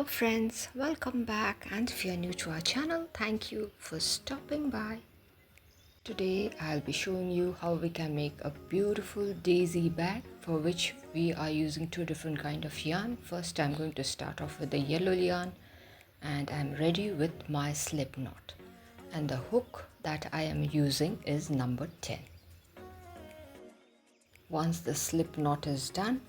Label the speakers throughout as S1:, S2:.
S1: Hello friends, welcome back, and if you are new to our channel, thank you for stopping by. Today I'll be showing you how we can make a beautiful daisy bag for which we are using two different kind of yarn. First I'm going to start off with the yellow yarn and I'm ready with my slip knot, and the hook that I am using is number 10. Once the slip knot is done,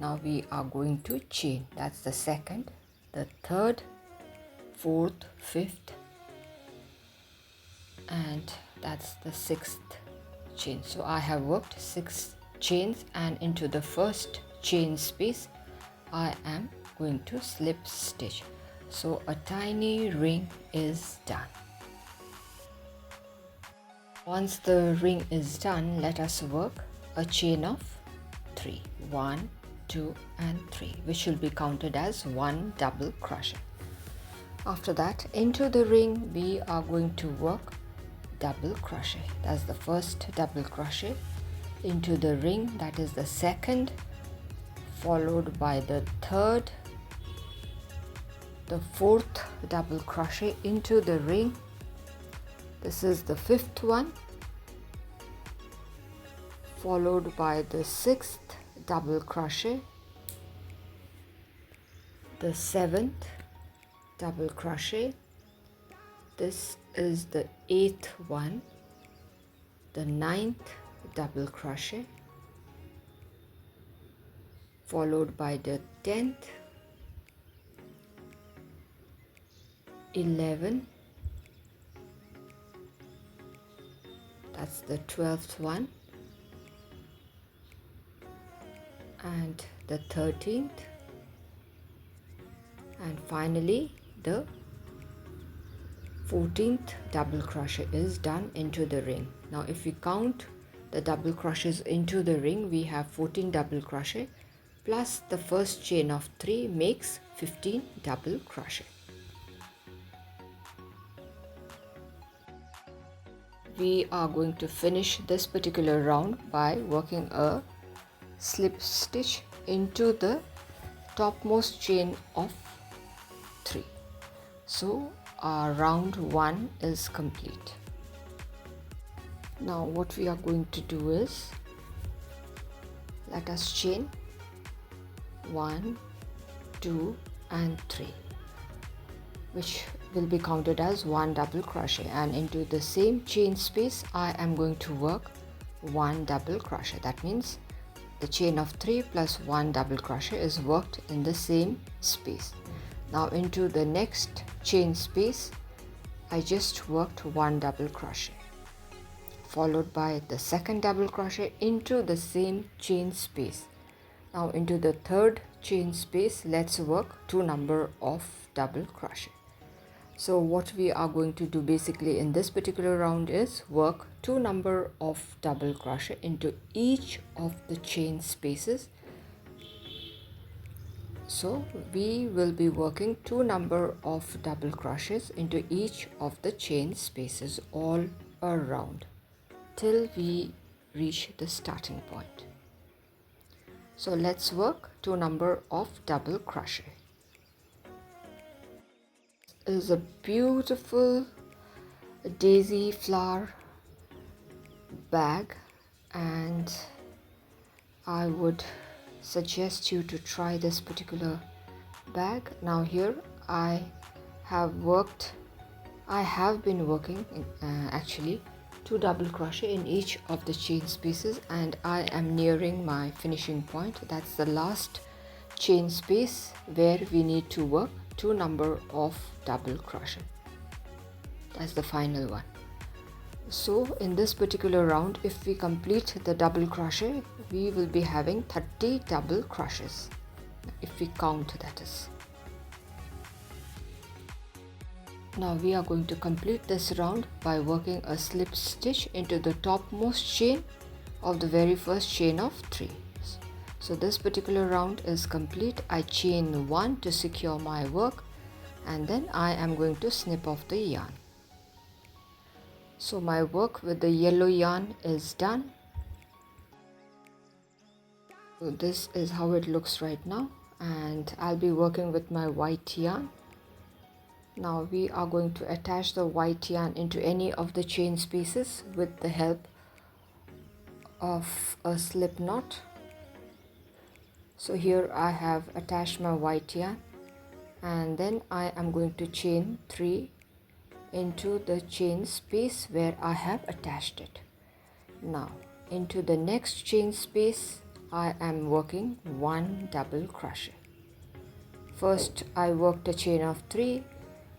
S1: now we are going to chain. That's the second, the third, fourth, fifth, and that's the sixth chain. So I have worked 6 chains, and into the first chain space I am going to slip stitch. So a tiny ring is done. Once the ring is done, let us work a chain of 3. 1, 2 and 3, which will be counted as 1 double crochet. After that, into the ring we are going to work double crochet. That's the first double crochet. Into the ring, that is the second, followed by the third, the fourth double crochet into the ring. This is the fifth one, followed by the sixth double crochet, the seventh double crochet, this is the eighth one, the ninth double crochet, followed by the 10th, 11, that's the 12th one, and the 13th, and finally the 14th double crochet is done into the ring. Now if we count the double crochets into the ring, we have 14 double crochet plus the first chain of 3 makes 15 double crochet. We are going to finish this particular round by working a slip stitch into the topmost chain of 3. So our round 1 is complete. Now what we are going to do is, let us chain 1, 2 and 3, which will be counted as 1 double crochet, and into the same chain space I am going to work 1 double crochet. That means the chain of 3 plus 1 double crochet is worked in the same space. Now into the next chain space I just worked 1 double crochet, followed by the second double crochet into the same chain space. Now into the third chain space let's work 2 number of double crochet. So what we are going to do basically in this particular round is work 2 number of double crochet into each of the chain spaces. So we will be working 2 number of double crochets into each of the chain spaces all around till we reach the starting point. So let's work 2 number of double crochet. This is a beautiful daisy flower bag, and I would suggest you to try this particular bag. Now here I have been working actually 2 double crochet in each of the chain spaces, and I am nearing my finishing point. That's the last chain space where we need to work 2 number of double crochet. That's the final one. So in this particular round, if we complete the double crochet, we will be having 30 double crochets, if we count, that is. Now we are going to complete this round by working a slip stitch into the topmost chain of the very first chain of 3. So this particular round is complete. I chain 1 to secure my work, and then I am going to snip off the yarn. So my work with the yellow yarn is done. So this is how it looks right now. and I'll be working with my white yarn. Now we are going to attach the white yarn into any of the chain spaces with the help of a slip knot. So here I have attached my white yarn, and then I am going to chain 3 into the chain space where I have attached it. Now into the next chain space I am working 1 double crochet. First I worked a chain of 3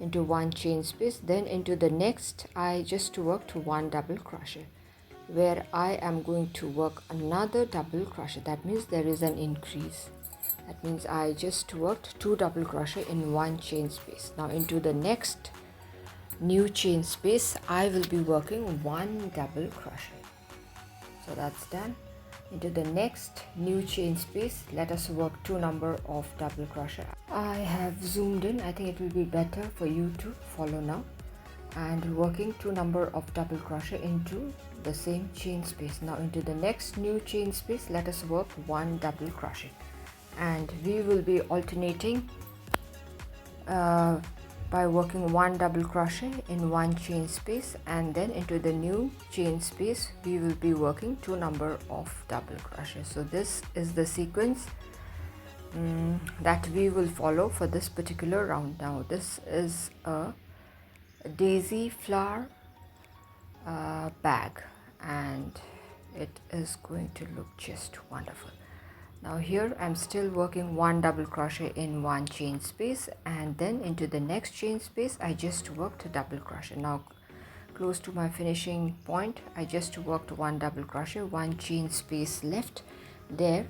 S1: into one chain space, then into the next I just worked 1 double crochet, where I am going to work another double crochet. That means there is an increase. That means I just worked 2 double crochet in one chain space. Now into the next new chain space I will be working 1 double crochet. So that's done. Into the next new chain space, let us work 2 number of double crochet. I have zoomed in. I think it will be better for you to follow now. And working 2 number of double crochet into the same chain space. Now into the next new chain space, let us work 1 double crochet, and we will be alternating by working 1 double crochet in one chain space, and then into the new chain space we will be working 2 number of double crochet. So this is the sequence that we will follow for this particular round. Now this is a daisy flower bag, and it is going to look just wonderful. Now here I'm still working 1 double crochet in one chain space, and then into the next chain space I just worked a double crochet. Now close to my finishing point, I just worked 1 double crochet, one chain space left. There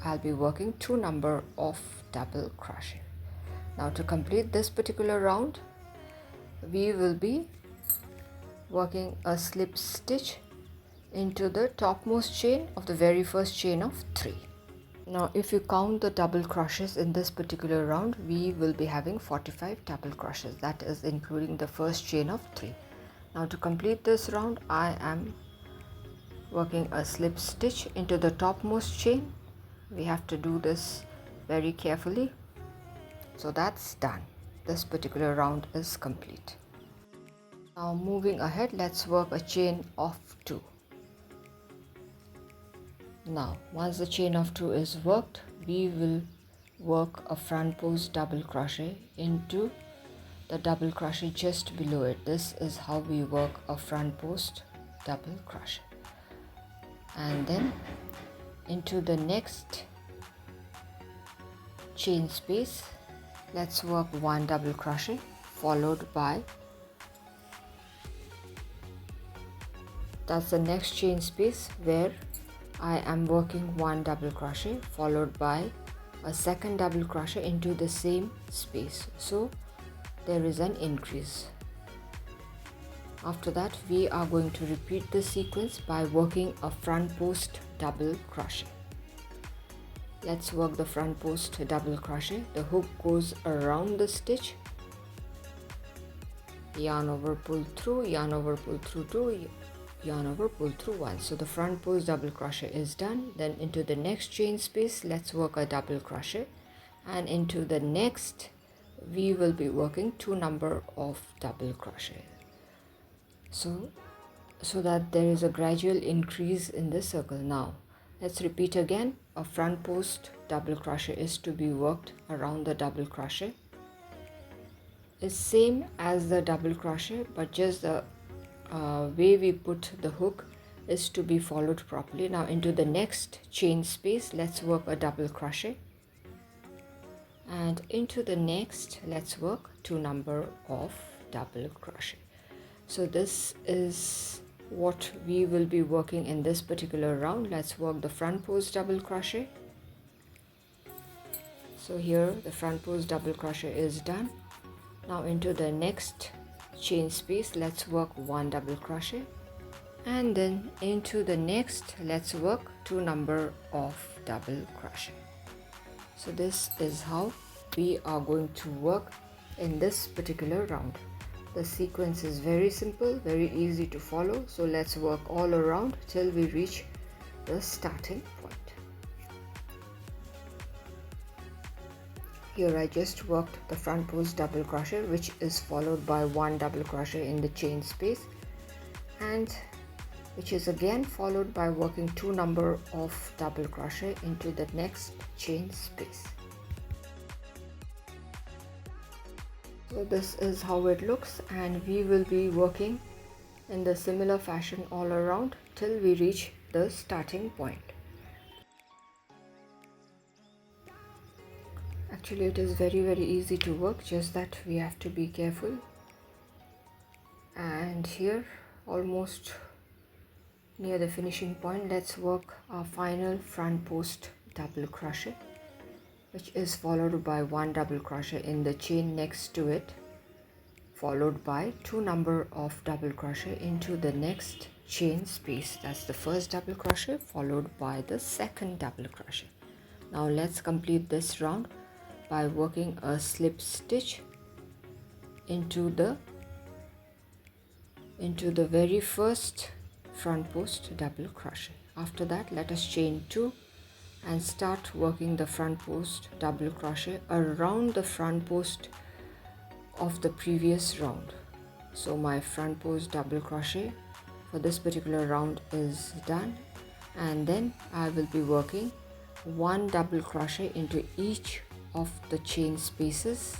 S1: I'll be working 2 number of double crochet. Now to complete this particular round, we will be working a slip stitch into the topmost chain of the very first chain of 3. Now if you count the double crochets in this particular round, we will be having 45 double crochets, that is including the first chain of 3. Now to complete this round, I am working a slip stitch into the topmost chain. We have to do this very carefully. So that's done. This particular round is complete. Now moving ahead, let's work a chain of 2. Now once the chain of 2 is worked, we will work a front post double crochet into the double crochet just below it. This is how we work a front post double crochet. And then into the next chain space, let's work 1 double crochet followed by, that's the next chain space where I am working 1 double crochet followed by a second double crochet into the same space. So there is an increase. After that we are going to repeat the sequence by working a front post double crochet. Let's work the front post double crochet. The hook goes around the stitch, yarn over, pull through, yarn over, pull through 2, yarn over, pull through 1. So the front post double crochet is done. Then into the next chain space, let's work a double crochet, and into the next we will be working 2 number of double crochet, so that there is a gradual increase in the circle. Now let's repeat again. A front post double crochet is to be worked around the double crochet. It's same as the double crochet, but just the way we put the hook is to be followed properly. Now into the next chain space, let's work a double crochet, and into the next let's work 2 number of double crochet. So this is what we will be working in this particular round. Let's work the front post double crochet. So here the front post double crochet is done. Now into the next chain space, let's work 1 double crochet, and then into the next let's work 2 number of double crochet. So this is how we are going to work in this particular round. The sequence is very simple, very easy to follow. So let's work all around till we reach the starting point. Here I just worked the front post double crochet, which is followed by one double crochet in the chain space, and which is again followed by working 2 number of double crochet into the next chain space. So this is how it looks, and we will be working in the similar fashion all around till we reach the starting point. Actually, it is very easy to work, just that we have to be careful. And here, almost near the finishing point, let's work our final front post double crochet, which is followed by one double crochet in the chain next to it, followed by 2 number of double crochet into the next chain space. That's the first double crochet followed by the second double crochet. Now let's complete this round by working a slip stitch into the very first front post double crochet. After that, let us chain 2 and start working the front post double crochet around the front post of the previous round. So my front post double crochet for this particular round is done, and then I will be working 1 double crochet into each of the chain spaces.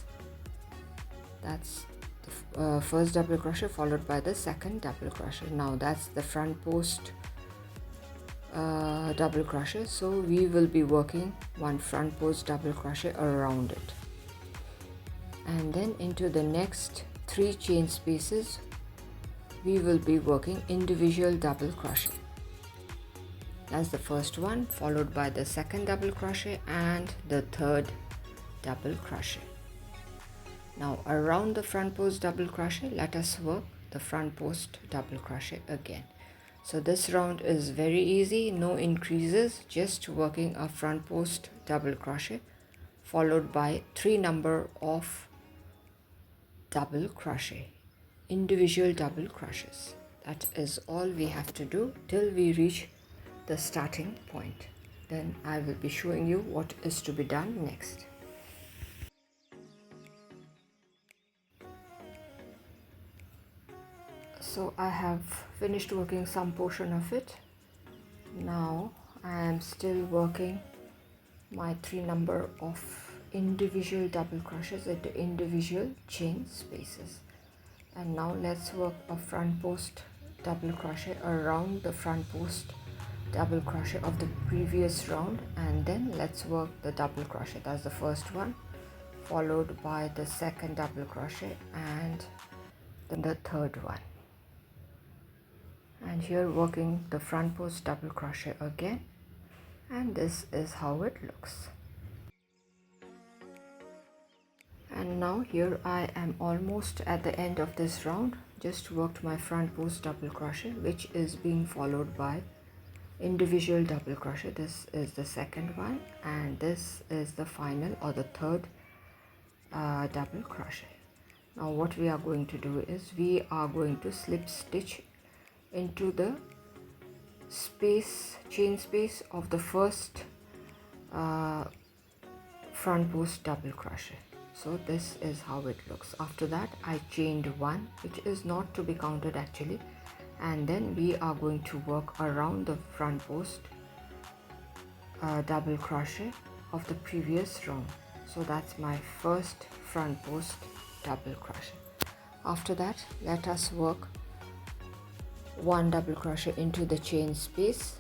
S1: That's the first double crochet followed by the second double crochet. Now that's the front post double crochet, so we will be working 1 front post double crochet around it, and then into the next 3 chain spaces we will be working individual double crochet. That's the first one, followed by the second double crochet and the third double crochet. Now around the front post double crochet, let us work the front post double crochet again. So this round is very easy, no increases, just working a front post double crochet followed by 3 number of double crochet, individual double crochets. That is all we have to do till we reach the starting point. Then I will be showing you what is to be done next. So I have finished working some portion of it. Now I am still working my 3 number of individual double crochets into individual chain spaces. And now let's work a front post double crochet around the front post double crochet of the previous round, and then let's work the double crochet. That's the first one, followed by the second double crochet and then the third one. And here working the front post double crochet again, and this is how it looks. And now here I am almost at the end of this round. Just worked my front post double crochet, which is being followed by individual double crochet. This is the second one, and this is the final or the third double crochet. Now what we are going to do is we are going to slip stitch into the space, chain space of the first front post double crochet. So this is how it looks. After that I chained 1, which is not to be counted actually, and then we are going to work around the front post double crochet of the previous round. So that's my first front post double crochet. After that, let us work 1 double crochet into the chain space,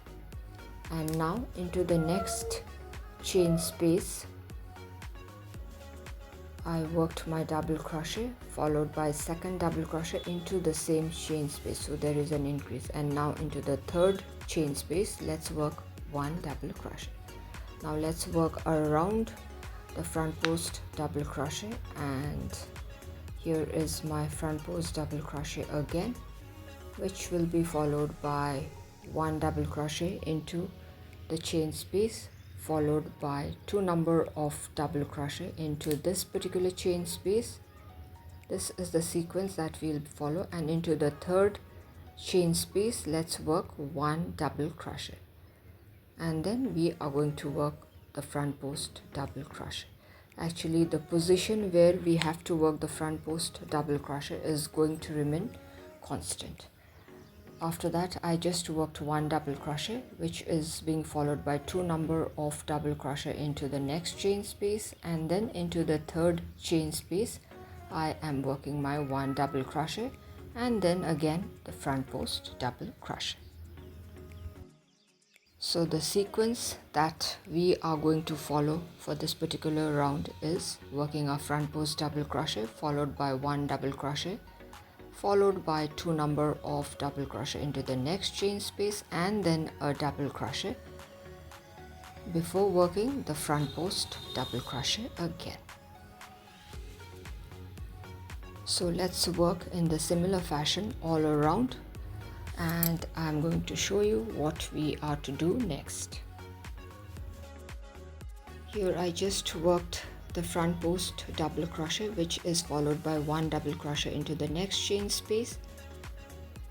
S1: and now into the next chain space I worked my double crochet followed by second double crochet into the same chain space, so there is an increase. And now into the third chain space, let's work 1 double crochet. Now let's work around the front post double crochet, and here is my front post double crochet again, which will be followed by 1 double crochet into the chain space, followed by 2 number of double crochet into this particular chain space. This is the sequence that we'll follow, and into the third chain space let's work 1 double crochet, and then we are going to work the front post double crochet. Actually, the position where we have to work the front post double crochet is going to remain constant. After that, I just worked one double crochet, which is being followed by 2 number of double crochet into the next chain space, and then into the third chain space I am working my 1 double crochet, and then again the front post double crochet. So the sequence that we are going to follow for this particular round is working a front post double crochet followed by 1 double crochet, followed by 2 number of double crochet into the next chain space, and then a double crochet before working the front post double crochet again. So let's work in the similar fashion all around, and I'm going to show you what we are to do next. Here I just worked the front post double crochet, which is followed by 1 double crochet into the next chain space,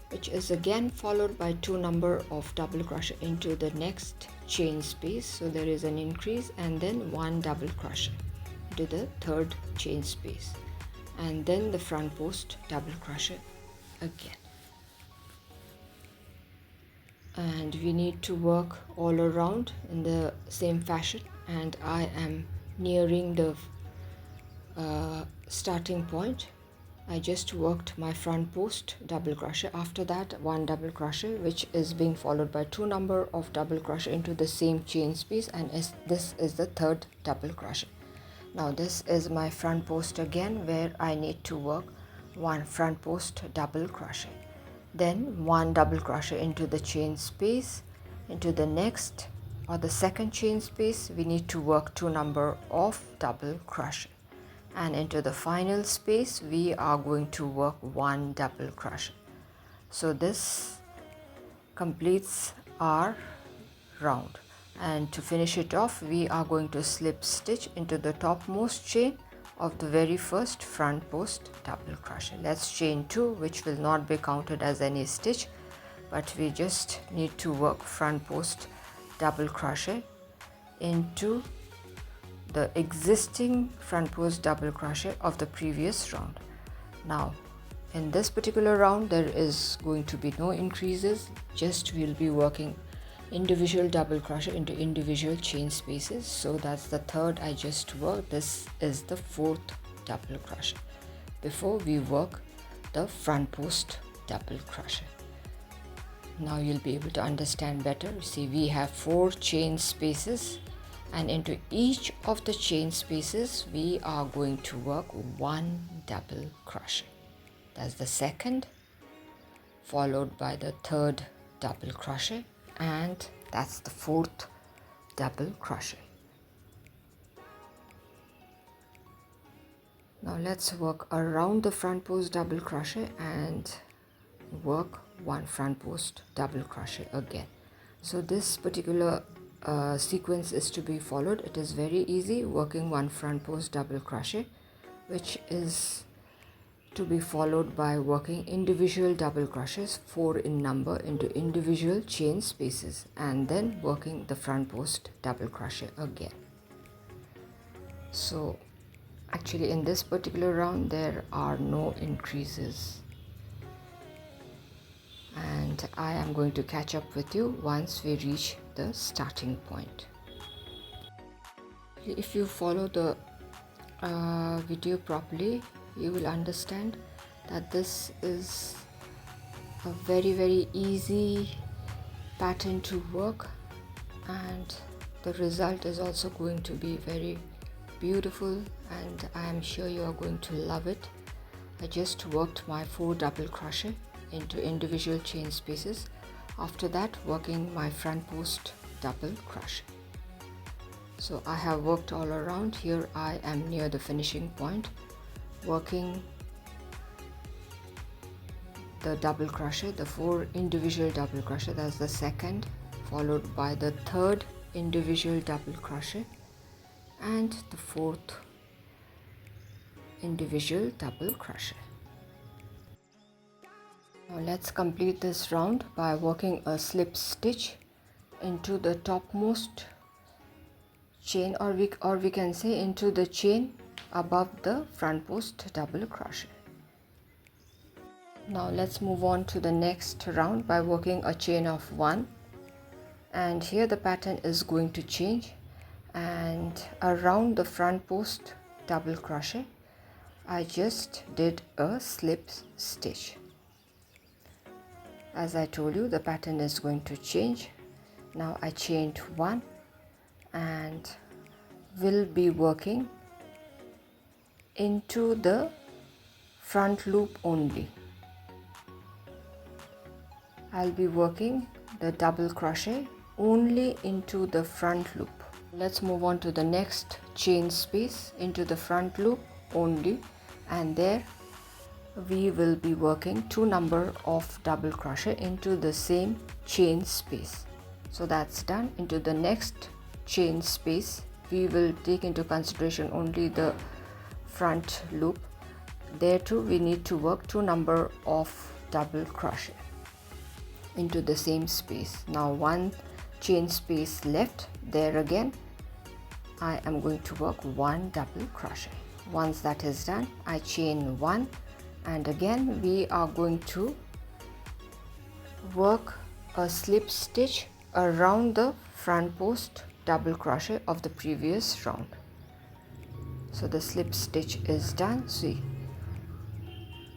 S1: which is again followed by 2 number of double crochet into the next chain space, so there is an increase, and then 1 double crochet into the third chain space, and then the front post double crochet again. And we need to work all around in the same fashion, and I am nearing the starting point. I just worked my front post double crochet, after that 1 double crochet, which is being followed by 2 number of double crochet into the same chain space, and this is the third double crochet. Now this is my front post again, where I need to work 1 front post double crochet, then 1 double crochet into the chain space, into the next or the second chain space we need to work 2 number of double crochet, and into the final space we are going to work 1 double crochet. So this completes our round, and to finish it off we are going to slip stitch into the topmost chain of the very first front post double crochet. Let's chain 2, which will not be counted as any stitch, but we just need to work front post double crochet into the existing front post double crochet of the previous round. Now in this particular round there is going to be no increases, just we'll be working individual double crochet into individual chain spaces. So that's the third I just worked. This is the 4th double crochet before we work the front post double crochet. Now you'll be able to understand better. See, we have 4 chain spaces, and into each of the chain spaces we are going to work 1 double crochet. That's the second, followed by the third double crochet, and that's the 4th double crochet. Now let's work around the front post double crochet and work 1 front post double crochet again. So this particular sequence is to be followed. It is very easy, working 1 front post double crochet, which is to be followed by working individual double crochets, 4 in number, into individual chain spaces, and then working the front post double crochet again. So actually in this particular round there are no increases, and I am going to catch up with you once we reach the starting point. If you follow the video properly, you will understand that this is a very easy pattern to work, and the result is also going to be very beautiful, and I am sure you are going to love it. I just worked my 4 double crochet into individual chain spaces, after that working my front post double crochet. So I have worked all around. Here I am near the finishing point, working the double crochet, the 4 individual double crochet, that's the second, followed by the third individual double crochet and the 4th individual double crochet. Now let's complete this round by working a slip stitch into the topmost chain, or we can say into the chain above the front post double crochet. Now let's move on to the next round by working a chain of 1, and here the pattern is going to change, and around the front post double crochet I just did a slip stitch. As I told you, the pattern is going to change. Now I chained 1 and will be working into the front loop only. I'll be working the double crochet only into the front loop. Let's move on to the next chain space into the front loop only, and there we will be working 2 number of double crochet into the same chain space. So that's done. Into the next chain space we will take into consideration only the front loop. There too we need to work 2 number of double crochet into the same space. Now 1 chain space left. There again I am going to work 1 double crochet. Once that is done, I chain 1, and again we are going to work a slip stitch around the front post double crochet of the previous round. So the slip stitch is done. See,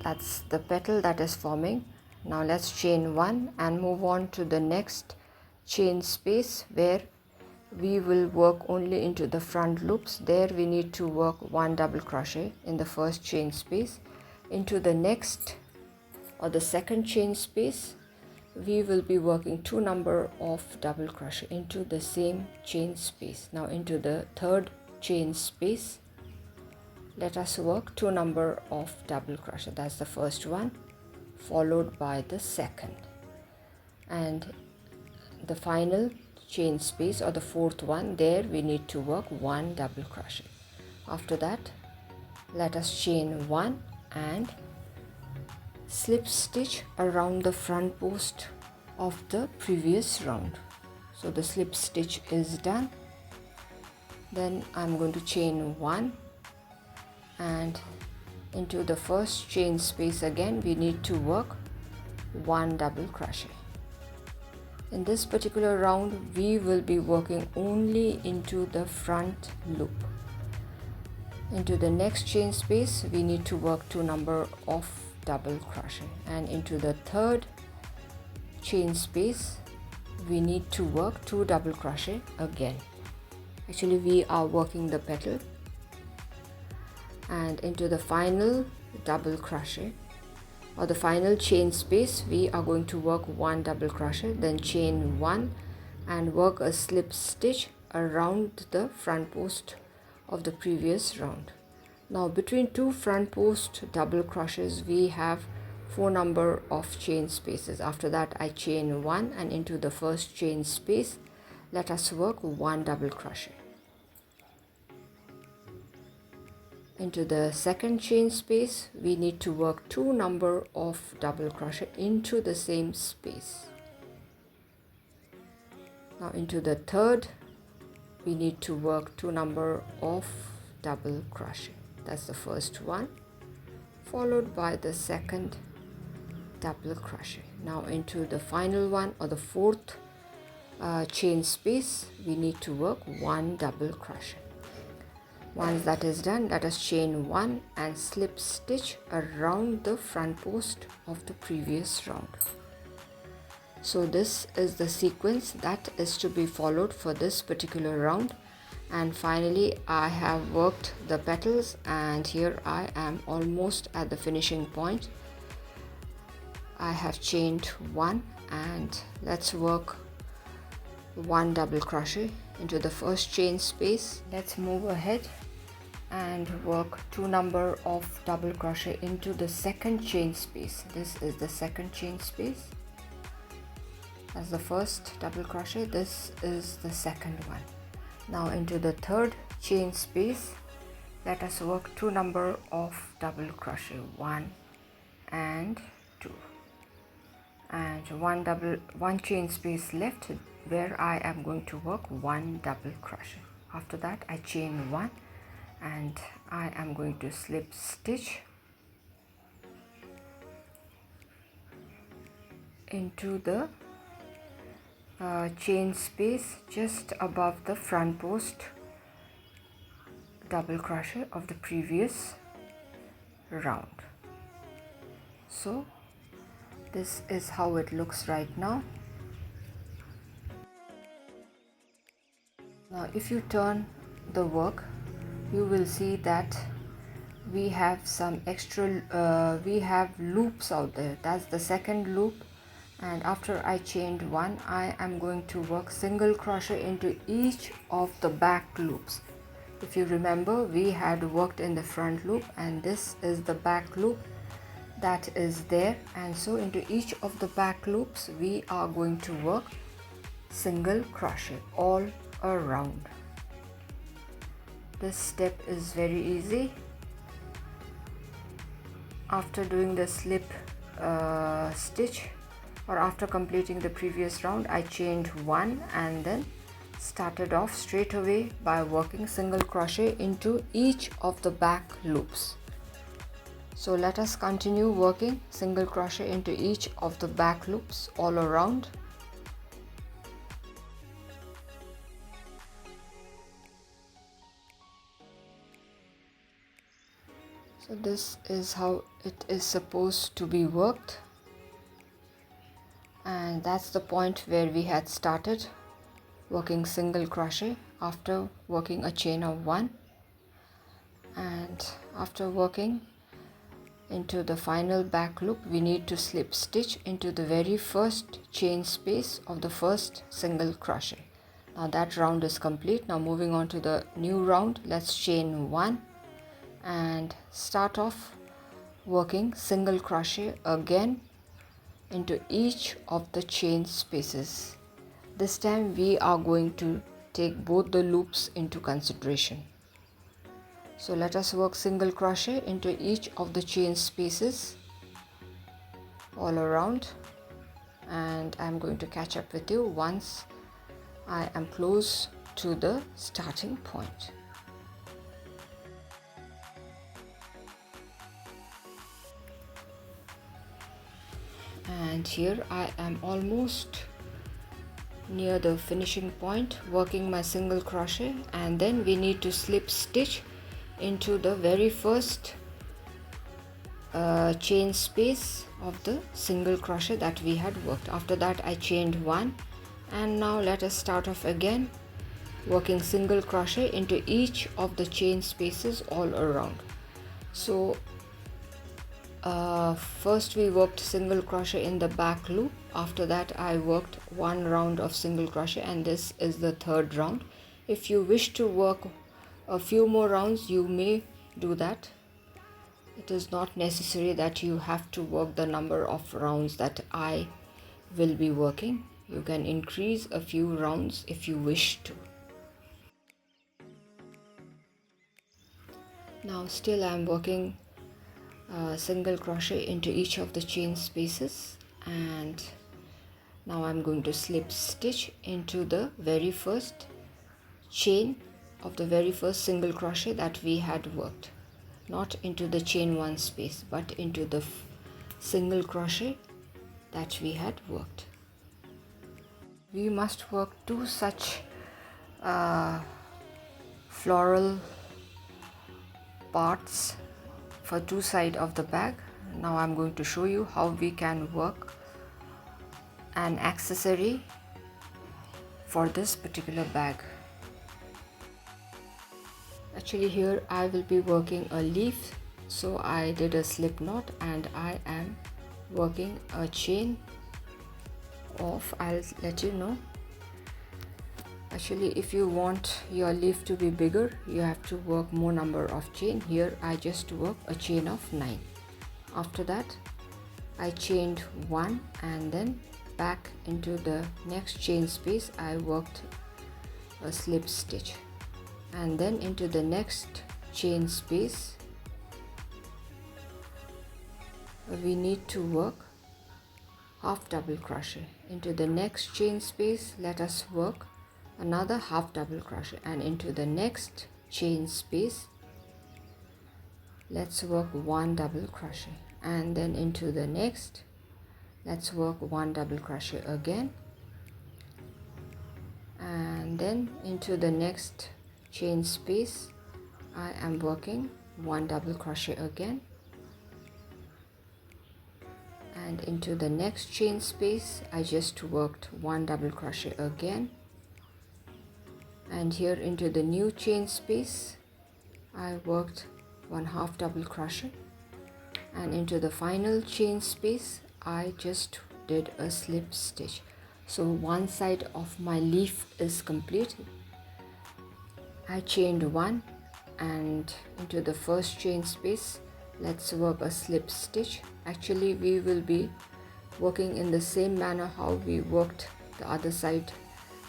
S1: that's the petal that is forming. Now let's chain 1 and move on to the next chain space where we will work only into the front loops. There we need to work 1 double crochet in the first chain space. Into the next or the second chain space we will be working 2 number of double crochet into the same chain space. Now into the third chain space let us work 2 number of double crochet. That's the first one, followed by the second, and the final chain space or the fourth one, there we need to work 1 double crochet. After that let us chain 1 and slip stitch around the front post of the previous round. So the slip stitch is done. Then I'm going to chain 1 and into the first chain space again we need to work 1 double crochet. In this particular round we will be working only into the front loop. Into the next chain space we need to work 2 number of double crochet, and into the third chain space we need to work 2 double crochet again. Actually we are working the petal, and into the final double crochet or the final chain space we are going to work 1 double crochet, then chain 1 and work a slip stitch around the front post of the previous round. Now between 2 front post double crochets we have 4 number of chain spaces. After that I chain 1 and into the first chain space let us work 1 double crochet. Into the second chain space we need to work 2 number of double crochet into the same space. Now into the third we need to work 2 number of double crochet. That's the first one, followed by the second double crochet. Now into the final one or the fourth chain space we need to work 1 double crochet. Once that is done, let us chain 1 and slip stitch around the front post of the previous round. So this is the sequence that is to be followed for this particular round. And finally I have worked the petals, and here I am almost at the finishing point. I have chained 1 and let's work 1 double crochet into the first chain space. Let's move ahead and work 2 number of double crochet into the second chain space. This is the second chain space. As the first double crochet, this is the second one. Now into the third chain space let us work 2 number of double crochet, 1 and 2, and 1 chain space left where I am going to work 1 double crochet. After that I chain 1 and I am going to slip stitch into the chain space just above the front post double crochet of the previous round. So this is how it looks right now. Now if you turn the work, you will see that we have some extra we have loops out there. That's the second loop, and after I chained 1, I am going to work single crochet into each of the back loops. If you remember, we had worked in the front loop and this is the back loop that is there, and so into each of the back loops we are going to work single crochet all around. This step is very easy. After doing the slip stitch, or after completing the previous round, I chained 1 and then started off straight away by working single crochet into each of the back loops. So let us continue working single crochet into each of the back loops all around. So this is how it is supposed to be worked, and that's the point where we had started working single crochet after working a chain of 1, and after working into the final back loop we need to slip stitch into the very first chain space of the first single crochet. Now that round is complete. Now moving on to the new round, let's chain 1 and start off working single crochet again into each of the chain spaces. This time we are going to take both the loops into consideration. So let us work single crochet into each of the chain spaces all around, and I'm going to catch up with you once I am close to the starting point. And here I am almost near the finishing point, working my single crochet, and then we need to slip stitch into the very first chain space of the single crochet that we had worked. After that I chained 1, and now let us start off again working single crochet into each of the chain spaces all around. So first we worked single crochet in the back loop. After that I worked 1 round of single crochet, and this is the third round. If you wish to work a few more rounds, you may do that. It is not necessary that you have to work the number of rounds that I will be working. You can increase a few rounds if you wish to. Now still I am working single crochet into each of the chain spaces, and now I'm going to slip stitch into the very first chain of the very first single crochet that we had worked, not into the chain 1 space but into the single crochet that we had worked. We must work 2 such floral parts for 2 sides of the bag. Now I'm going to show you how we can work an accessory for this particular bag. Actually here I will be working a leaf, so I did a slip knot and I am working a chain of, I'll let you know. Actually if you want your leaf to be bigger, you have to work more number of chain. Here I just work a chain of 9. After that I chained 1, and then back into the next chain space I worked a slip stitch, and then into the next chain space we need to work half double crochet. Into the next chain space let us work another half double crochet, and into the next chain space let's work 1 double crochet, and then into the next let's work 1 double crochet again, and then into the next chain space I am working 1 double crochet again, and into the next chain space I just worked 1 double crochet again, and here into the new chain space I worked 1 half double crochet, and into the final chain space I just did a slip stitch. So one side of my leaf is complete. I chained 1, and into the first chain space let's work a slip stitch. Actually we will be working in the same manner how we worked the other side.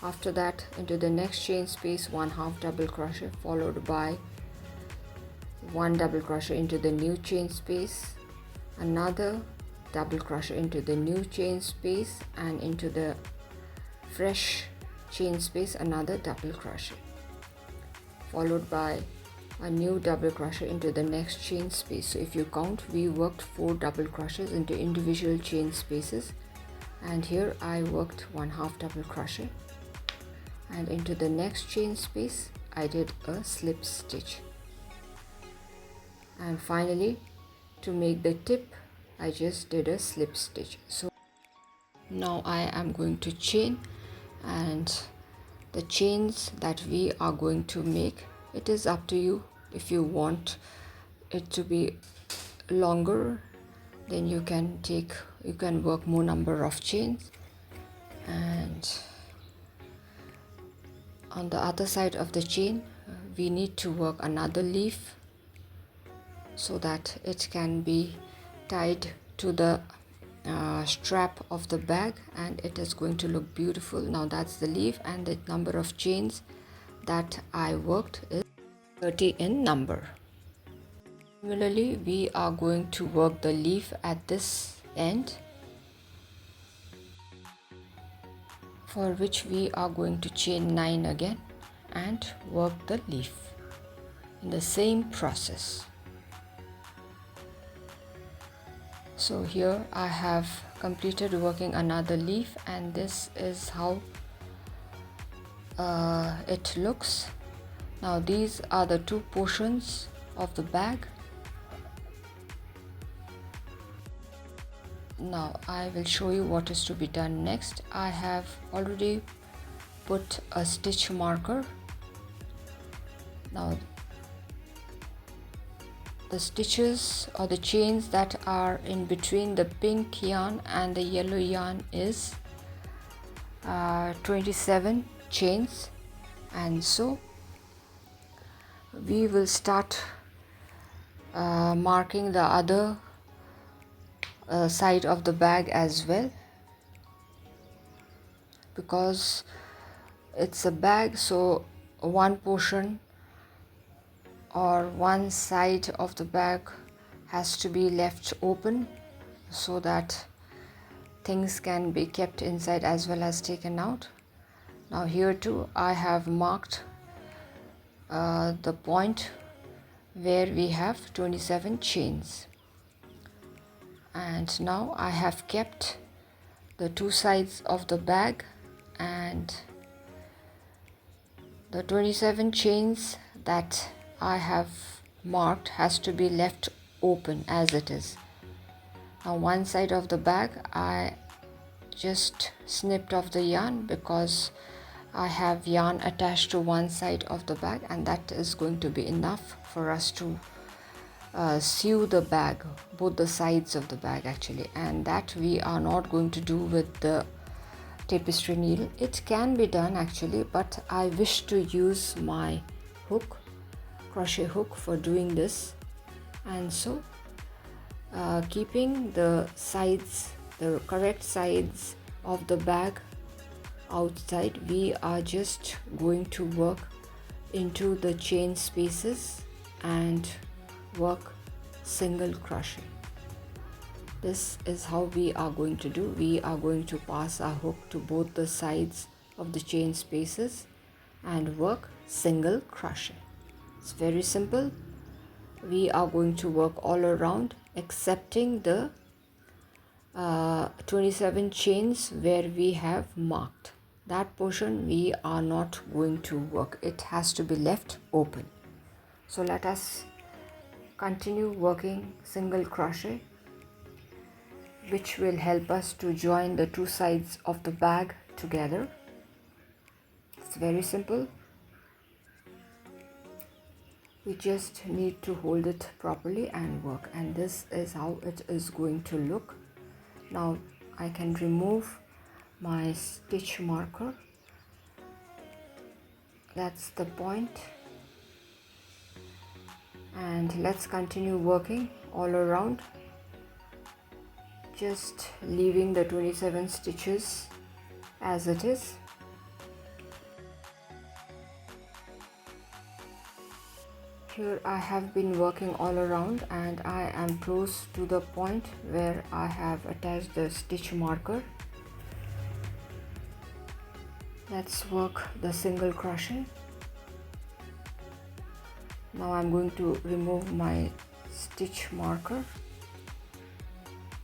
S1: After that, into the next chain space 1 half double crochet, followed by 1 double crochet into the new chain space, another double crochet into the new chain space, and into the fresh chain space another double crochet, followed by a new double crochet into the next chain space. So if you count, we worked 4 double crochets into individual chain spaces, and here I worked 1 half double crochet, and into the next chain space I did a slip stitch, and finally to make the tip I just did a slip stitch. So now I am going to chain, and the chains that we are going to make, it is up to you. If you want it to be longer, then you can work more number of chains, and on the other side of the chain we need to work another leaf so that it can be tied to the strap of the bag, and it is going to look beautiful. Now that's the leaf, and the number of chains that I worked is 30 in number. Similarly, we are going to work the leaf at this end, for which we are going to chain 9 again and work the leaf in the same process. So here I have completed working another leaf, and this is how it looks. Now these are the 2 portions of the bag. Now I will show you what is to be done next. I have already put a stitch marker. Now the stitches or the chains that are in between the pink yarn and the yellow yarn is 27 chains, and so we will start marking the other side of the bag as well, because it's a bag, so one portion or one side of the bag has to be left open so that things can be kept inside as well as taken out. Now here too I have marked the point where we have 27 chains, and now I have kept the 2 sides of the bag, and the 27 chains that I have marked has to be left open as it is. Now one side of the bag I just snipped off the yarn because I have yarn attached to one side of the bag, and that is going to be enough for us to sew the bag, both the sides of the bag actually, and that we are not going to do with the tapestry needle. It can be done actually, but I wish to use my hook, crochet hook, for doing this, and so keeping the sides, the correct sides of the bag outside, we are just going to work into the chain spaces and work single crochet. This is how we are going to do. We are going to pass our hook to both the sides of the chain spaces and work single crochet. It's very simple. We are going to work all around excepting the 27 chains where we have marked. That portion we are not going to work. It has to be left open. So let us continue working single crochet, which will help us to join the two sides of the bag together. It's very simple. We just need to hold it properly and work, and this is how it is going to look. Now I can remove my stitch marker. That's the point. And let's continue working all around, just leaving the 27 stitches as it is. Here I have been working all around and I am close to the point where I have attached the stitch marker. Let's work the single crochet. Now I'm going to remove my stitch marker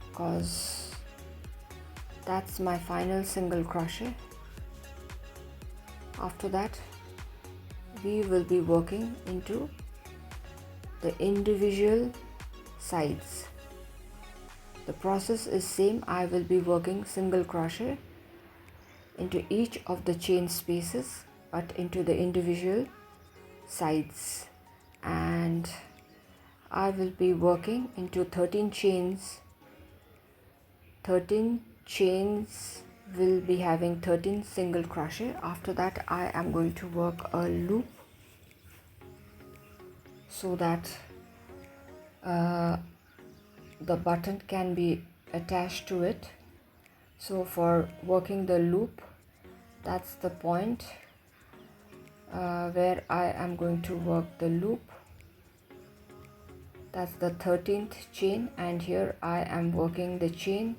S1: because that's my final single crochet. After that, we will be working into the individual sides. The process is same. I will be working single crochet into each of the chain spaces, but into the individual sides, and I will be working into 13 chains. 13 chains will be having 13 single crochet. After that I am going to work a loop so that the button can be attached to it. So for working the loop, that's the point where I am going to work the loop. That's the 13th chain, and here I am working the chain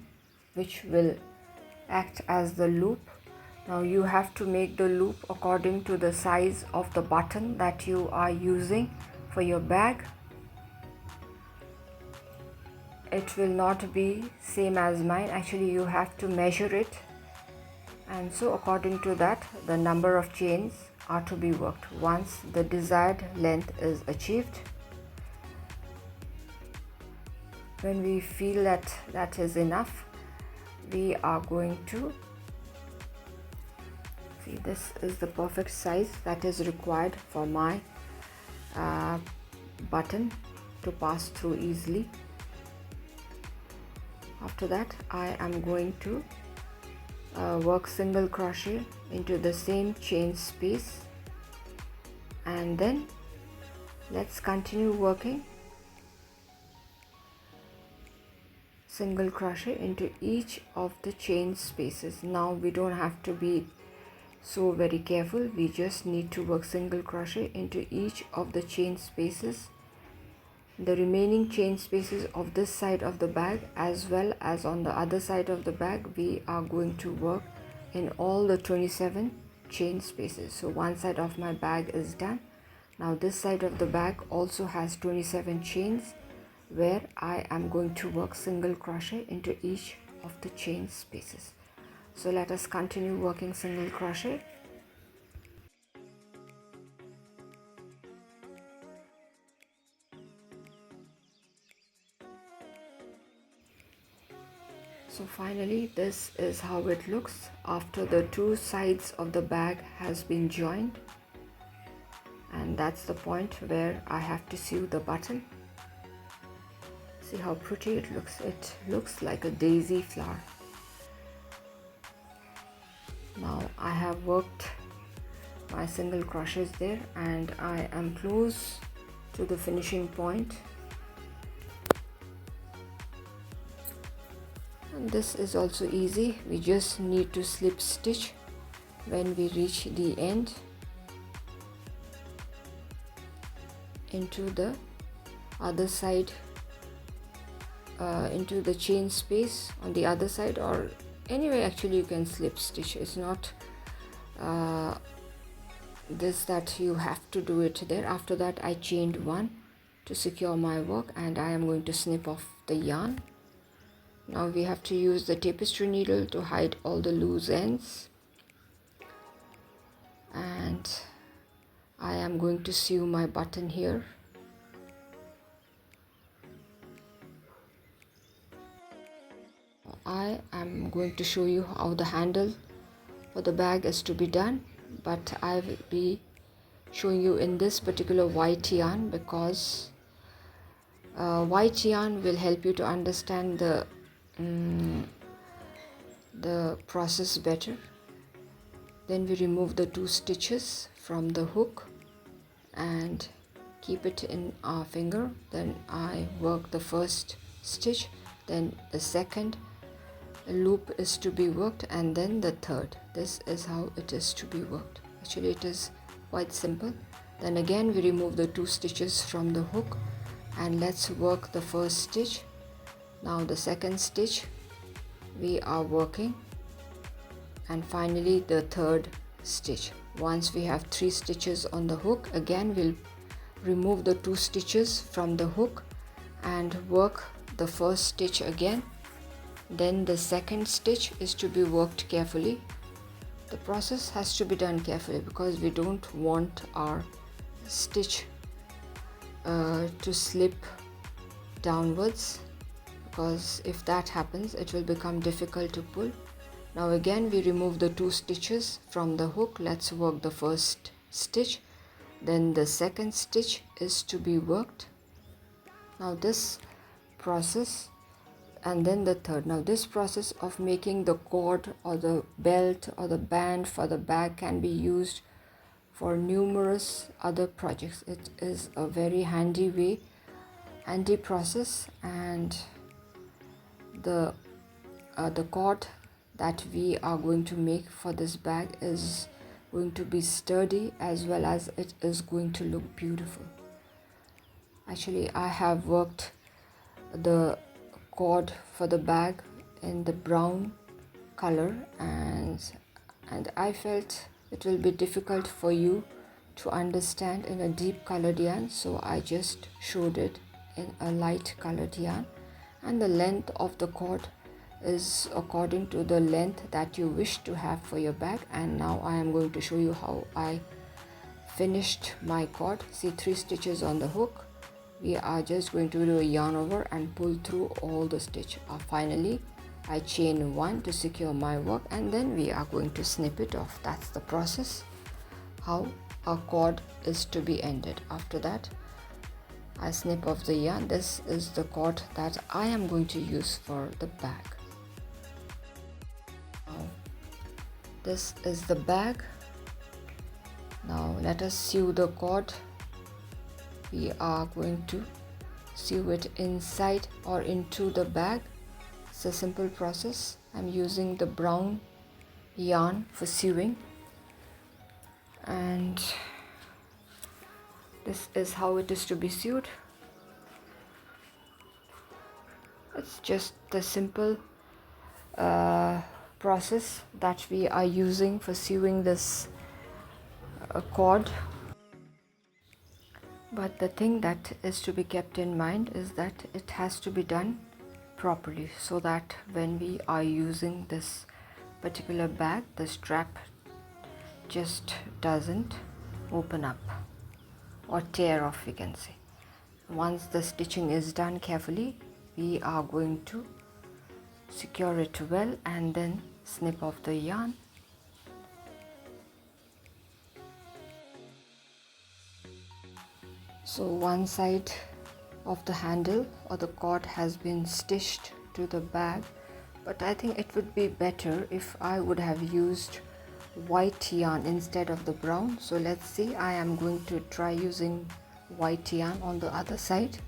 S1: which will act as the loop. Now you have to make the loop according to the size of the button that you are using for your bag. It will not be same as mine. Actually you have to measure it, and so according to that the number of chains are to be worked. Once the desired length is achieved, when we feel that that is enough, we are going to see this is the perfect size that is required for my button to pass through easily. After that I am going to work single crochet into the same chain space, and then let's continue working single crochet into each of the chain spaces. Now we don't have to be so very careful. We just need to work single crochet into each of the chain spaces. The remaining chain spaces of this side of the bag as well as on the other side of the bag, we are going to work in all the 27 chain spaces. So one side of my bag is done. Now this side of the bag also has 27 chains where I am going to work single crochet into each of the chain spaces. So let us continue working single crochet. So finally this is how it looks after the two sides of the bag has been joined, and that's the point where I have to sew the button. See how pretty it looks. It looks like a daisy flower. Now I have worked my single crochets there and I am close to the finishing point. And this is also easy. We just need to slip stitch when we reach the end into the other side, into the chain space on the other side, or anyway actually you can slip stitch. It's not this that you have to do it there. After that I chained one to secure my work, and I am going to snip off the yarn. Now we have to use the tapestry needle to hide all the loose ends, and I am going to sew my button here. I am going to show you how the handle for the bag is to be done, but I will be showing you in this particular white yarn, because white yarn will help you to understand the process better. Then we remove the 2 stitches from the hook and keep it in our finger. Then I work the first stitch, then the second loop is to be worked, and then the third. This is how it is to be worked. Actually it is quite simple. Then again we remove the 2 stitches from the hook, and let's work the first stitch. Now the second stitch we are working, and finally the third stitch. Once we have 3 stitches on the hook, again we'll remove the 2 stitches from the hook and work the first stitch again. Then the second stitch is to be worked carefully. The process has to be done carefully because we don't want our stitch to slip downwards, because if that happens it will become difficult to pull. Now again we remove the 2 stitches from the hook. Let's work the first stitch, then the second stitch is to be worked. Now this process, and then the third. Now this process of making the cord or the belt or the band for the bag can be used for numerous other projects. It is a very handy process, and the cord that we are going to make for this bag is going to be sturdy, as well as it is going to look beautiful. Actually I have worked the cord for the bag in the brown color, and I felt it will be difficult for you to understand in a deep colored yarn, so I just showed it in a light colored yarn. And the length of the cord is according to the length that you wish to have for your bag. And now I am going to show you how I finished my cord. See, 3 stitches on the hook. We are just going to do a yarn over and pull through all the stitch. Finally I chain 1 to secure my work, and then we are going to snip it off. That's the process how a cord is to be ended. After that I snip off the yarn. This is the cord that I am going to use for the bag. Now this is the bag. Now let us sew the cord. We are going to sew it inside or into the bag. It's a simple process. I'm using the brown yarn for sewing, and this is how it is to be sewed. It's just the simple process that we are using for sewing this cord. But the thing that is to be kept in mind is that it has to be done properly, so that when we are using this particular bag, the strap just doesn't open up or tear off, we can say. Once the stitching is done carefully, we are going to secure it well and then snip off the yarn. So one side of the handle or the cord has been stitched to the bag, but I think it would be better if I would have used white yarn instead of the brown. So let's see, I am going to try using white yarn on the other side.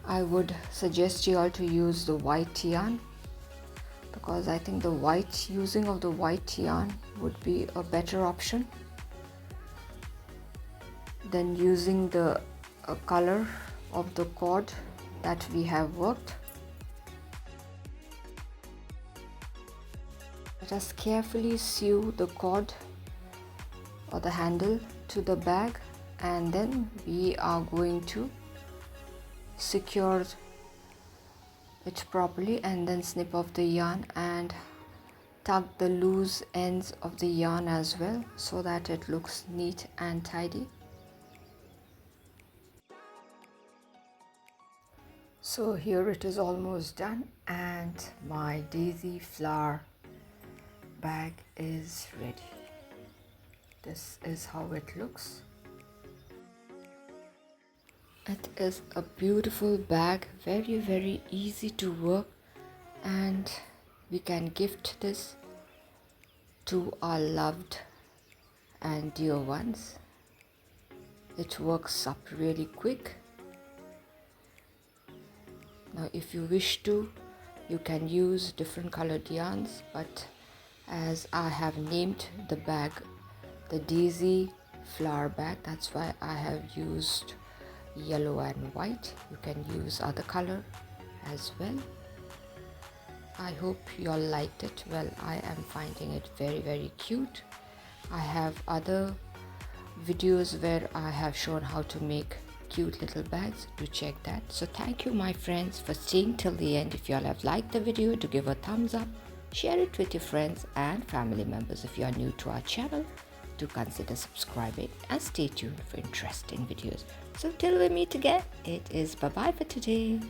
S1: I would suggest you all to use the white yarn, because I think using of the white yarn would be a better option than using the color of the cord that we have worked. Let us carefully sew the cord or the handle to the bag, and then we are going to secure it properly and then snip off the yarn and tuck the loose ends of the yarn as well so that it looks neat and tidy. So here it is almost done, and my daisy flower bag is ready. This is how it looks. It is a beautiful bag, very easy to work, and we can gift this to our loved and dear ones. It works up really quick. Now if you wish to, you can use different colored yarns, but as I have named the bag the Daisy flower bag, that's why I have used yellow and white. You can use other color as well. I hope you all liked it. Well, I am finding it very cute. I have other videos where I have shown how to make cute little bags. Do check that. So thank you my friends for staying till the end. If you all have liked the video, do give a thumbs up, share it with your friends and family members. If you are new to our channel, do consider subscribing and stay tuned for interesting videos. So till we meet again, it is bye bye for today.